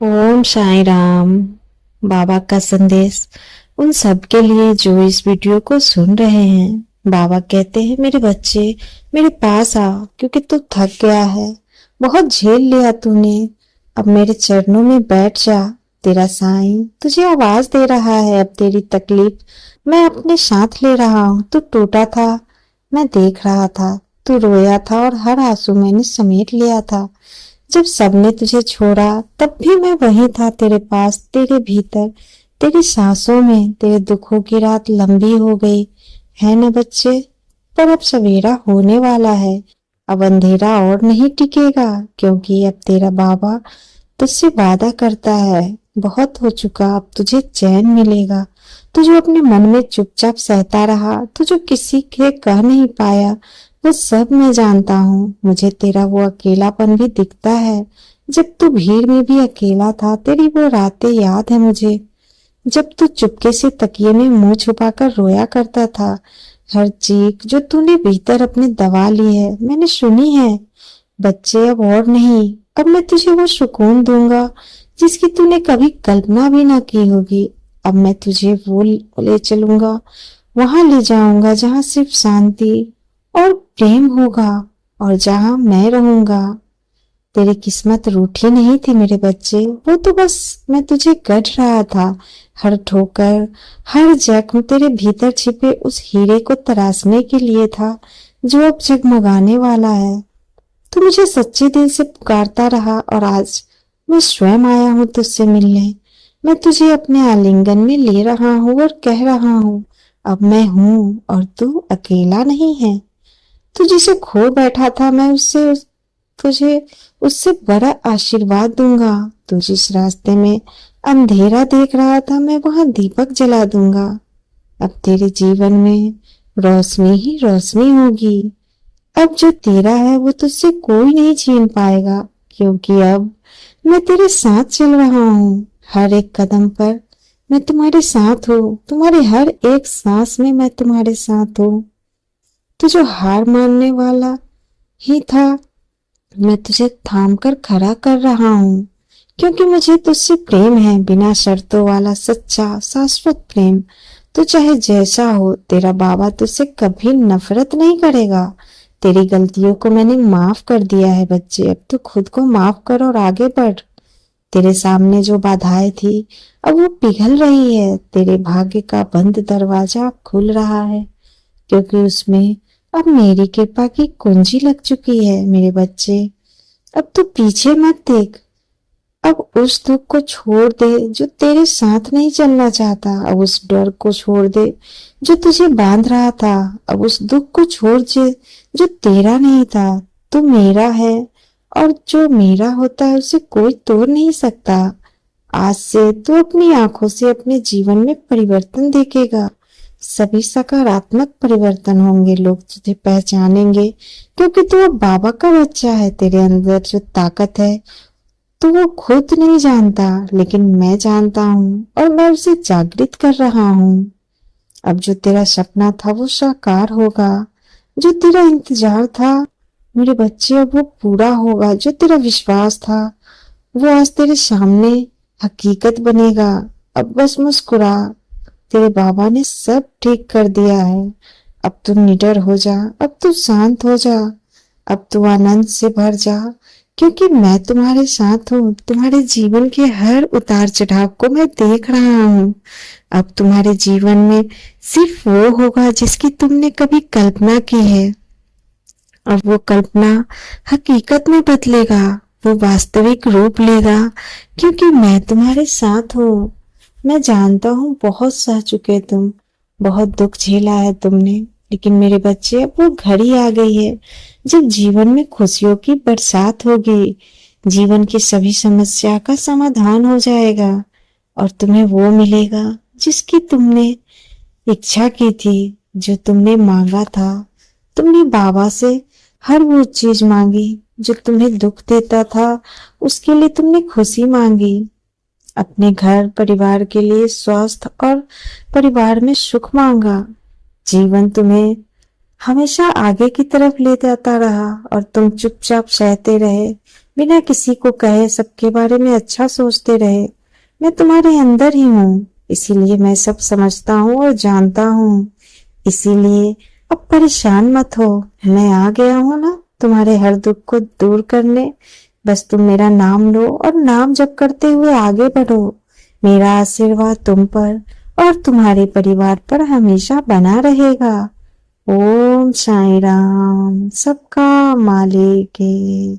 ओम साई राम। बाबा का संदेश उन सब के लिए जो इस वीडियो को सुन रहे हैं। बाबा कहते हैं, मेरे बच्चे मेरे पास आ, क्योंकि तू थक गया है, बहुत झेल लिया तूने। अब मेरे चरणों में बैठ जा। तेरा साईं तुझे आवाज दे रहा है। अब तेरी तकलीफ मैं अपने साथ ले रहा हूँ। तू टूटा था, मैं देख रहा था। तू रोया था और हर आंसू मैंने समेट लिया था। जब सबने तुझे छोड़ा तब भी मैं वहीं था, तेरे पास, तेरे भीतर, तेरी सांसों में। तेरे दुखों की रात लंबी हो गई है न बच्चे, पर अब सवेरा होने वाला है। अब अंधेरा और नहीं टिकेगा, क्योंकि अब तेरा बाबा तुझसे वादा करता है, बहुत हो चुका, अब तुझे चैन मिलेगा। तू जो अपने मन में चुपचाप सहता रहा, तू जो किसी के कह नहीं पाया, वो सब मैं जानता हूँ। मुझे तेरा वो अकेलापन भी दिखता है, जब तू भीड़ में भी अकेला था। तेरी वो रातें याद है मुझे, जब तू चुपके से तकिए में मुंह छुपाकर रोया करता था। हर चीख जो तूने भीतर अपने दबा ली है, मैंने सुनी है। बच्चे अब और नहीं, अब मैं तुझे वो सुकून दूंगा जिसकी तूने कभी कल्पना भी ना की होगी। अब मैं तुझे वो ले चलूंगा, वहां ले जाऊंगा जहां सिर्फ शांति और प्रेम होगा, और जहां मैं रहूंगा। तेरी किस्मत रूठी नहीं थी मेरे बच्चे, वो तो बस मैं तुझे गढ़ रहा था। हर ठोकर, हर जख्म तेरे भीतर छिपे उस हीरे को तराशने के लिए था, जो अब जगमगाने वाला है। तू मुझे सच्चे दिल से पुकारता रहा, और आज मैं स्वयं आया हूँ तुझसे मिलने। मैं तुझे अपने आलिंगन में ले रहा हूँ और कह रहा हूँ, अब मैं हूँ और तू अकेला नहीं है। तू जिसे खो बैठा था, मैं उससे तुझे उससे बड़ा आशीर्वाद दूंगा। तू जिस रास्ते में अंधेरा देख रहा था, मैं वहां दीपक जला दूंगा। अब तेरे जीवन में रोशनी ही रोशनी होगी। अब जो तेरा है वो तुझसे कोई नहीं छीन पाएगा, क्योंकि अब मैं तेरे साथ चल रहा हूँ। हर एक कदम पर मैं तुम्हारे साथ हूँ, तुम्हारे हर एक सांस में मैं तुम्हारे साथ हूँ। तू जो हार मानने वाला ही था, मैं तुझे थाम कर खड़ा कर रहा हूँ, क्योंकि मुझे तुझसे प्रेम है, बिना शर्तों वाला, सच्चा, शाश्वत प्रेम। तू चाहे जैसा हो, तेरा बाबा तुझसे कभी नफरत नहीं करेगा। तेरी गलतियों को मैंने माफ कर दिया है बच्चे, अब तू खुद को माफ कर और आगे बढ़। तेरे सामने जो बाधाएं थी, अब वो पिघल रही है। तेरे भाग्य का बंद दरवाजा अब खुल रहा है, क्योंकि उसमें अब मेरी कृपा की कुंजी लग चुकी है मेरे बच्चे। अब तू पीछे मत देख, अब उस दुख को छोड़ दे जो तेरे साथ नहीं चलना चाहता। अब उस डर को छोड़ दे जो तुझे बांध रहा था। अब उस दुख को छोड़ दे जो तेरा नहीं था। तू मेरा है, और जो मेरा होता है उसे कोई तोड़ नहीं सकता। आज से तू अपनी आंखों से अपने जीवन में परिवर्तन देखेगा। सभी सकारात्मक परिवर्तन होंगे, लोग तुझे पहचानेंगे, क्योंकि तू अब बाबा का बच्चा है। तेरे अंदर जो ताकत है तो वो खुद नहीं जानता, लेकिन मैं जानता हूँ, और मैं उसे जागृत कर रहा हूँ। अब जो तेरा सपना था वो साकार होगा, जो तेरा इंतजार था मेरे बच्चे अब वो पूरा होगा। जो तेरा विश्वास था वो आज तेरे सामने हकीकत बनेगा। अब बस मुस्कुरा, तेरे बाबा ने सब ठीक कर दिया है। अब तू निडर हो जा, अब तू शांत हो जा, अब तू आनंद से भर जा, क्योंकि मैं तुम्हारे साथ हूँ। तुम्हारे जीवन के हर उतार चढ़ाव को मैं देख रहा हूँ। अब तुम्हारे जीवन में सिर्फ वो होगा जिसकी तुमने कभी कल्पना की है। अब वो कल्पना हकीकत में बदलेगा, वो वास्तविक रूप लेगा, क्योंकि मैं तुम्हारे साथ हूँ। मैं जानता हूँ बहुत सह चुके तुम, बहुत दुख झेला है तुमने, लेकिन मेरे बच्चे अब वो घड़ी आ गई है जब जीवन में खुशियों की बरसात होगी। जीवन की सभी समस्या का समाधान हो जाएगा, और तुम्हें वो मिलेगा जिसकी तुमने इच्छा की थी, जो तुमने मांगा था। तुमने बाबा से हर वो चीज मांगी जो तुम्हें दुख देता था, उसके लिए तुमने खुशी मांगी। अपने घर परिवार के लिए स्वास्थ्य और परिवार में सुख मांगा। जीवन तुम्हें हमेशा आगे की तरफ ले जाता रहा, और तुम चुपचाप सहते रहे। बिना किसी को कहे सबके बारे में अच्छा सोचते रहे। मैं तुम्हारे अंदर ही हूँ, इसीलिए मैं सब समझता हूँ और जानता हूँ। इसीलिए अब परेशान मत हो, मैं आ गया हूँ ना तुम्हारे हर दुख को दूर करने। बस तुम मेरा नाम लो और नाम जप करते हुए आगे बढ़ो। मेरा आशीर्वाद तुम पर और तुम्हारे परिवार पर हमेशा बना रहेगा। ओम साई राम। सबका मालिक है।